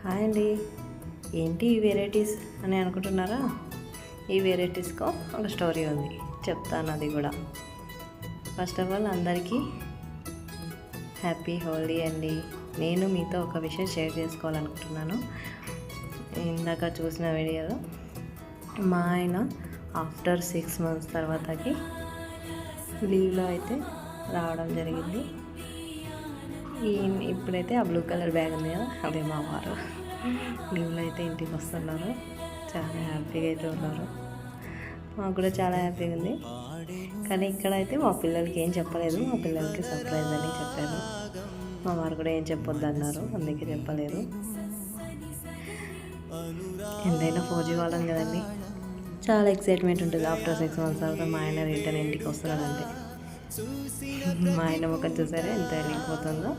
Hi అండి. ఏంటి ఈ వెరైటీస్ అని అనుకుంటున్నారా? ఈ వెరైటీస్కో ఒక స్టోరీ ఉంది, చెప్తాను అది కూడా. ఫస్ట్ ఆఫ్ ఆల్ అందరికీ హ్యాపీ హోలీ అండి. నేను మీతో ఒక విషయం షేర్ చేసుకోవాలనుకుంటున్నాను. ఇందాక చూసిన వీడియోలో మా ఆయన ఆఫ్టర్ 6 months తర్వాతకి లీవ్లో అయితే రావడం జరిగింది. ఇప్పుడైతే ఆ బ్లూ కలర్ బ్యాగ్ ఉంది కదా, అదే మా వారు లీవ్లో అయితే ఇంటికి వస్తున్నారు. చాలా హ్యాపీగా అయితే ఉన్నారు. మాకు కూడా చాలా హ్యాపీగా ఉంది. కానీ ఇక్కడైతే మా పిల్లలకి ఏం చెప్పలేదు. మా పిల్లలకి సర్ప్రైజ్ అని చెప్పారు. మా వారు కూడా ఏం చెప్పొద్దు అన్నారు, అందుకే చెప్పలేదు. ఎంతైనా 4G వాళ్ళం కదండి, చాలా ఎక్సైట్మెంట్ ఉంటుంది. ఆఫ్టర్ 6 months తర్వాత మా ఆయన రిటర్న్ ఇంటికి వస్తున్నాడంటే. మా ఆయన ముఖం చూసారా ఎంత వెళ్ళిపోతుందో.